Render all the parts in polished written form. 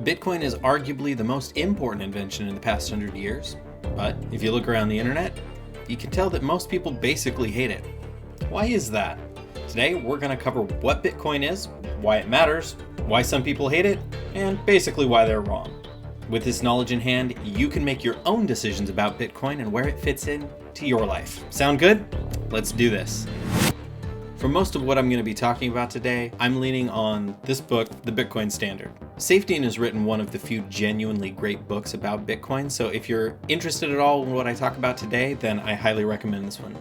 Bitcoin is arguably the most important invention in the past 100 years, but if you look around the internet, you can tell that most people basically hate it. Why is that? Today, we're going to cover what Bitcoin is, why it matters, why some people hate it, and basically why they're wrong. With this knowledge in hand, you can make your own decisions about Bitcoin and where it fits in to your life. Sound good? Let's do this. For most of what I'm going to be talking about today, I'm leaning on this book, The Bitcoin Standard. Saifedean has written one of the few genuinely great books about Bitcoin, so if you're interested at all in what I talk about today, then I highly recommend this one.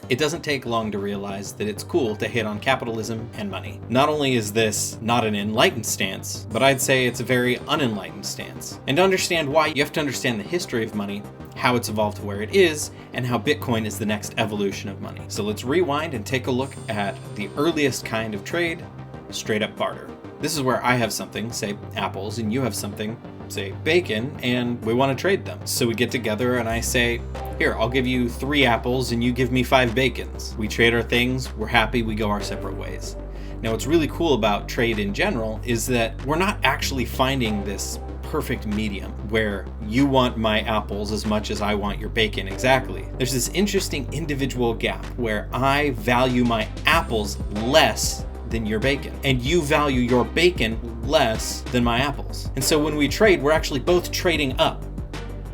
It doesn't take long to realize that it's cool to hit on capitalism and money. Not only is this not an enlightened stance, but I'd say it's a very unenlightened stance. And to understand why, you have to understand the history of money, how it's evolved to where it is, and how Bitcoin is the next evolution of money. So let's rewind and take a look at the earliest kind of trade, straight up barter. This is where I have something, say apples, and you have something, say bacon, and we want to trade them. So we get together and I say, here, I'll give you 3 apples and you give me 5 bacons. We trade our things, we're happy, we go our separate ways. Now what's really cool about trade in general is that we're not actually finding this perfect medium where you want my apples as much as I want your bacon exactly. There's this interesting individual gap where I value my apples less than your bacon, and you value your bacon less than my apples. And so when we trade, we're actually both trading up.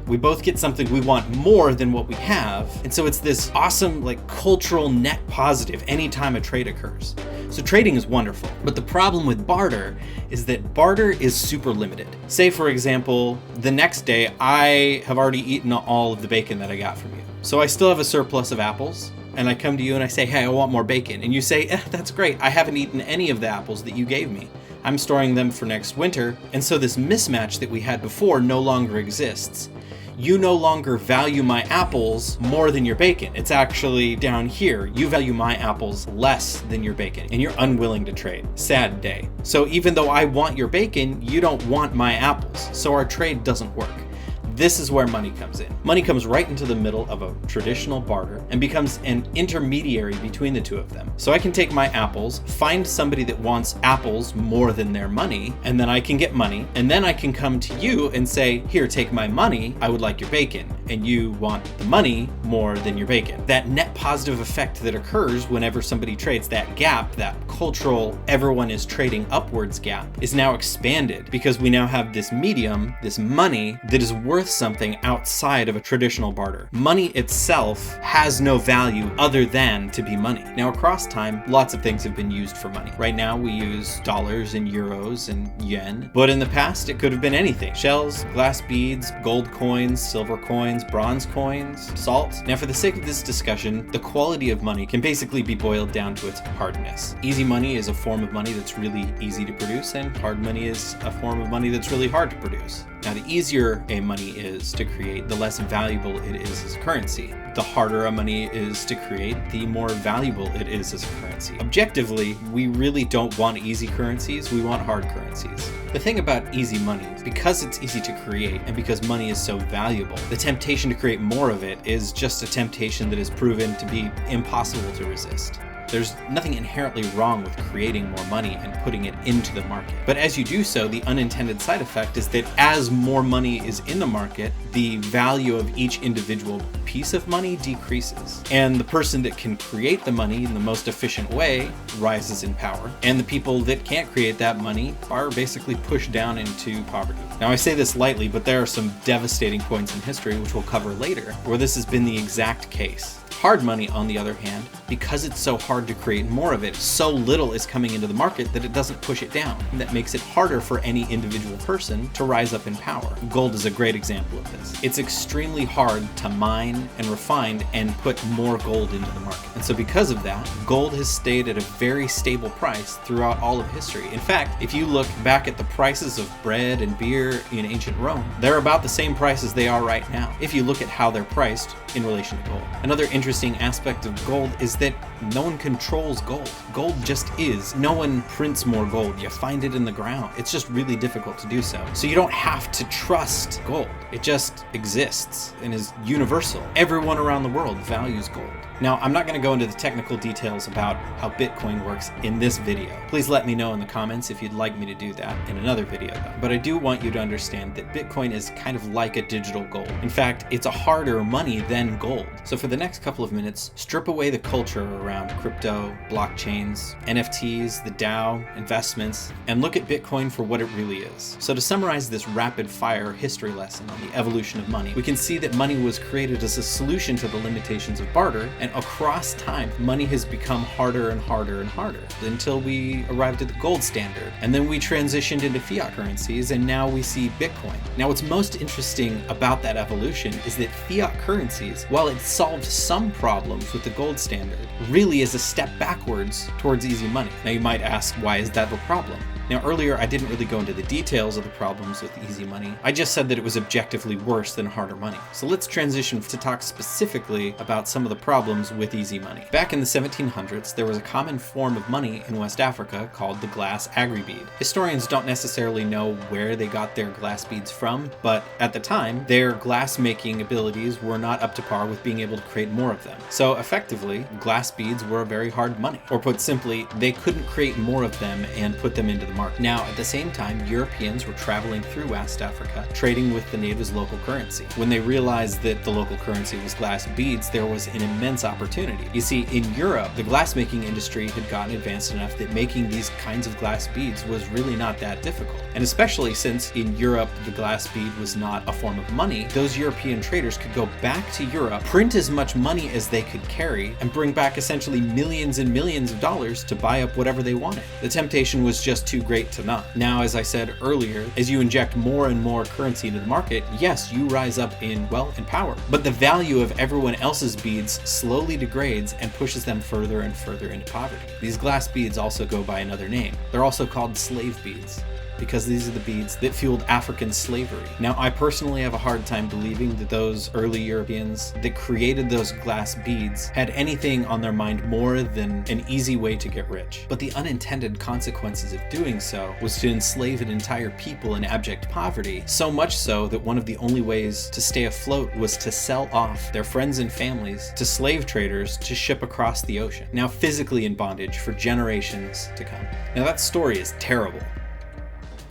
We both get something we want more than what we have. And so it's this awesome, cultural net positive anytime a trade occurs. So trading is wonderful. But the problem with barter is that barter is super limited. Say, for example, the next day I have already eaten all of the bacon that I got from you. So I still have a surplus of apples. And I come to you and I say, hey, I want more bacon. And you say, that's great. I haven't eaten any of the apples that you gave me. I'm storing them for next winter. And so this mismatch that we had before no longer exists. You no longer value my apples more than your bacon. It's actually down here. You value my apples less than your bacon, and you're unwilling to trade. Sad day. So even though I want your bacon, you don't want my apples. So our trade doesn't work. This is where money comes in. Money comes right into the middle of a traditional barter and becomes an intermediary between the two of them. So I can take my apples, find somebody that wants apples more than their money, and then I can get money, and then I can come to you and say, here, take my money, I would like your bacon, and you want the money more than your bacon. That net positive effect that occurs whenever somebody trades, that gap, that cultural everyone is trading upwards gap, is now expanded because we now have this medium, this money, that is worth something outside of a traditional barter. Money itself has no value other than to be money. Now across time, lots of things have been used for money. Right now we use dollars and euros and yen, but in the past it could have been anything. Shells, glass beads, gold coins, silver coins, bronze coins, salt. Now for the sake of this discussion, the quality of money can basically be boiled down to its hardness. Easy money is a form of money that's really easy to produce, and hard money is a form of money that's really hard to produce. Now, the easier a money is to create, the less valuable it is as a currency. The harder a money is to create, the more valuable it is as a currency. Objectively, we really don't want easy currencies, we want hard currencies. The thing about easy money is because it's easy to create and because money is so valuable, the temptation to create more of it is just a temptation that is proven to be impossible to resist. There's nothing inherently wrong with creating more money and putting it into the market. But as you do so, the unintended side effect is that as more money is in the market, the value of each individual piece of money decreases. And the person that can create the money in the most efficient way rises in power. And the people that can't create that money are basically pushed down into poverty. Now I say this lightly, but there are some devastating points in history, which we'll cover later, where this has been the exact case. Hard money, on the other hand, because it's so hard to create more of it, so little is coming into the market that it doesn't push it down. That makes it harder for any individual person to rise up in power. Gold is a great example of this. It's extremely hard to mine and refine and put more gold into the market. And so because of that, gold has stayed at a very stable price throughout all of history. In fact, if you look back at the prices of bread and beer in ancient Rome, they're about the same price as they are right now, if you look at how they're priced in relation to gold. Another interesting interesting aspect of gold is that no one controls gold. Gold just is. No one prints more gold. You find it in the ground. It's just really difficult to do so. So you don't have to trust gold. It just exists and is universal. Everyone around the world values gold. Now, I'm not going to go into the technical details about how Bitcoin works in this video. Please let me know in the comments if you'd like me to do that in another video though. But I do want you to understand that Bitcoin is kind of like a digital gold. In fact, it's a harder money than gold. So for the next couple of minutes, strip away the culture around crypto, blockchains, NFTs, the DAO, investments, and look at Bitcoin for what it really is. So to summarize this rapid fire history lesson on the evolution of money, we can see that money was created as a solution to the limitations of barter, and across time, money has become harder and harder and harder until we arrived at the gold standard. And then we transitioned into fiat currencies, and now we see Bitcoin. Now, what's most interesting about that evolution is that fiat currencies, while it solved some problems with the gold standard, really is a step backwards towards easy money. Now, you might ask, why is that the problem? Now, earlier, I didn't really go into the details of the problems with easy money. I just said that it was objectively worse than harder money. So let's transition to talk specifically about some of the problems with easy money. Back in the 1700s, there was a common form of money in West Africa called the glass agribead. Historians don't necessarily know where they got their glass beads from, but at the time, their glass-making abilities were not up to par with being able to create more of them. So effectively, glass beads were a very hard money. Or put simply, they couldn't create more of them and put them into the market. Now, at the same time, Europeans were traveling through West Africa, trading with the natives' local currency. When they realized that the local currency was glass beads, there was an immense opportunity. You see, in Europe, the glass-making industry had gotten advanced enough that making these kinds of glass beads was really not that difficult. And especially since in Europe, the glass bead was not a form of money, those European traders could go back to Europe, print as much money as they could carry, and bring back essentially millions and millions of dollars to buy up whatever they wanted. The temptation was just too great to not. Now, as I said earlier, as you inject more and more currency into the market, yes, you rise up in wealth and power, but the value of everyone else's beads slowly degrades and pushes them further and further into poverty. These glass beads also go by another name. They're also called slave beads, because these are the beads that fueled African slavery. Now, I personally have a hard time believing that those early Europeans that created those glass beads had anything on their mind more than an easy way to get rich. But the unintended consequences of doing so was to enslave an entire people in abject poverty, so much so that one of the only ways to stay afloat was to sell off their friends and families to slave traders to ship across the ocean, now physically in bondage for generations to come. Now, that story is terrible.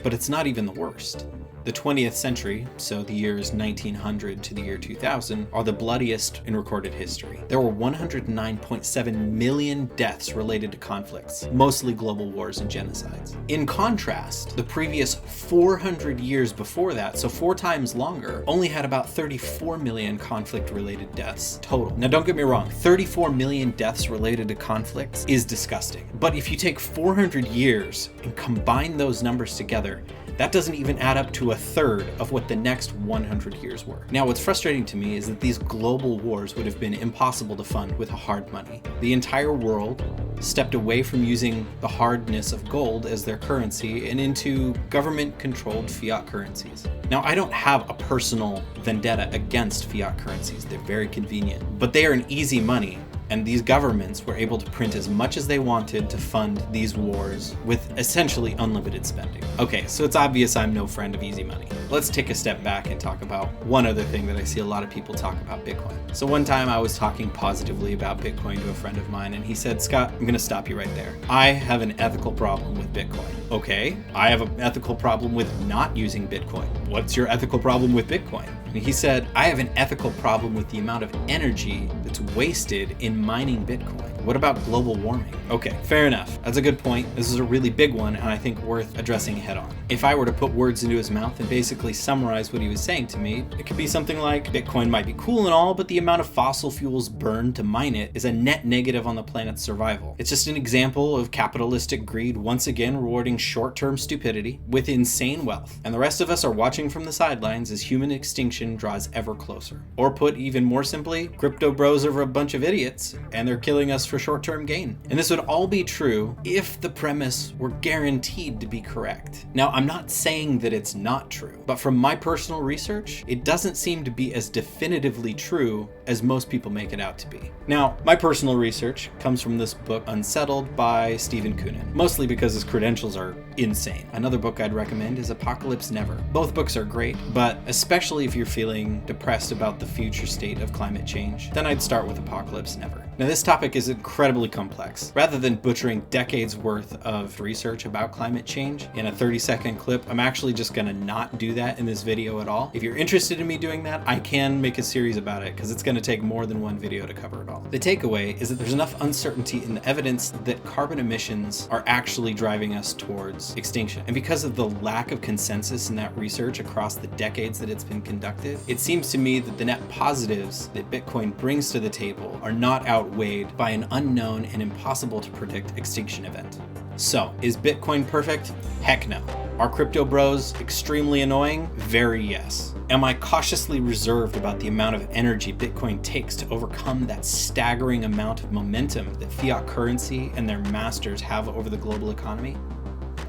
But it's not even the worst. The 20th century, so the years 1900 to the year 2000, are the bloodiest in recorded history. There were 109.7 million deaths related to conflicts, mostly global wars and genocides. In contrast, the previous 400 years before that, so 4 times longer, only had about 34 million conflict-related deaths total. Now, don't get me wrong, 34 million deaths related to conflicts is disgusting. But if you take 400 years and combine those numbers together, that doesn't even add up to a third of what the next 100 years were. Now, what's frustrating to me is that these global wars would have been impossible to fund with hard money. The entire world stepped away from using the hardness of gold as their currency and into government-controlled fiat currencies. Now, I don't have a personal vendetta against fiat currencies. They're very convenient, but they are an easy money. And these governments were able to print as much as they wanted to fund these wars with essentially unlimited spending. Okay, so it's obvious I'm no friend of easy money. Let's take a step back and talk about one other thing that I see a lot of people talk about Bitcoin. So one time I was talking positively about Bitcoin to a friend of mine, and he said, "Scott, I'm gonna stop you right there. I have an ethical problem with Bitcoin." Okay, I have an ethical problem with not using Bitcoin. What's your ethical problem with Bitcoin? And he said, "I have an ethical problem with the amount of energy that's wasted in mining Bitcoin. What about global warming?" Okay, fair enough. That's a good point. This is a really big one, and I think worth addressing head on. If I were to put words into his mouth and basically summarize what he was saying to me, it could be something like, Bitcoin might be cool and all, but the amount of fossil fuels burned to mine it is a net negative on the planet's survival. It's just an example of capitalistic greed once again rewarding short-term stupidity with insane wealth. And the rest of us are watching from the sidelines as human extinction draws ever closer. Or put even more simply, crypto bros are a bunch of idiots, and they're killing us just for short-term gain. And this would all be true if the premise were guaranteed to be correct. Now, I'm not saying that it's not true, but from my personal research, it doesn't seem to be as definitively true as most people make it out to be. Now, my personal research comes from this book, Unsettled by Stephen Koonin, mostly because his credentials are insane. Another book I'd recommend is Apocalypse Never. Both books are great, but especially if you're feeling depressed about the future state of climate change, then I'd start with Apocalypse Never. Now, this topic is incredibly complex. Rather than butchering decades worth of research about climate change in a 30-second clip, I'm actually just gonna not do that in this video at all. If you're interested in me doing that, I can make a series about it because it's gonna take more than one video to cover it all. The takeaway is that there's enough uncertainty in the evidence that carbon emissions are actually driving us towards extinction. And because of the lack of consensus in that research across the decades that it's been conducted, it seems to me that the net positives that Bitcoin brings to the table are not outweighed by an unknown and impossible to predict extinction event. So, is Bitcoin perfect? Heck no. Are crypto bros extremely annoying? Very yes. Am I cautiously reserved about the amount of energy Bitcoin takes to overcome that staggering amount of momentum that fiat currency and their masters have over the global economy?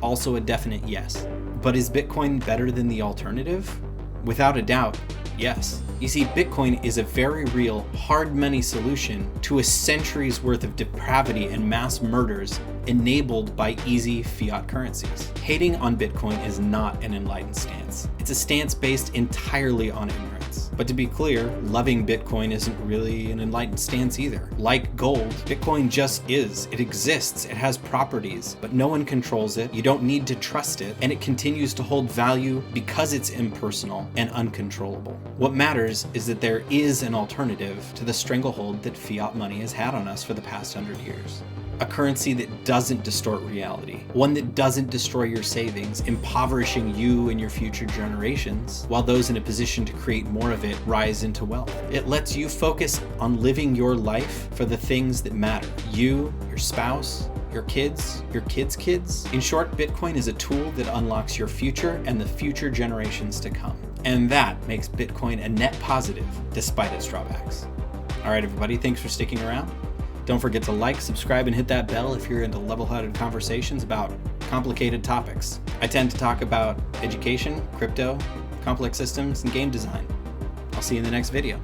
Also a definite yes. But is Bitcoin better than the alternative? Without a doubt, yes. You see, Bitcoin is a very real, hard money solution to a century's worth of depravity and mass murders enabled by easy fiat currencies. Hating on Bitcoin is not an enlightened stance. It's a stance based entirely on ignorance. But to be clear, loving Bitcoin isn't really an enlightened stance either. Like gold, Bitcoin just is. It exists, it has properties, but no one controls it, you don't need to trust it, and it continues to hold value because it's impersonal and uncontrollable. What matters is that there is an alternative to the stranglehold that fiat money has had on us for the past 100 years. A currency that doesn't distort reality, one that doesn't destroy your savings, impoverishing you and your future generations, while those in a position to create more of it rise into wealth. It lets you focus on living your life for the things that matter. You, your spouse, your kids' kids. In short, Bitcoin is a tool that unlocks your future and the future generations to come. And that makes Bitcoin a net positive despite its drawbacks. All right, everybody, thanks for sticking around. Don't forget to like, subscribe, and hit that bell if you're into level-headed conversations about complicated topics. I tend to talk about education, crypto, complex systems, and game design. I'll see you in the next video.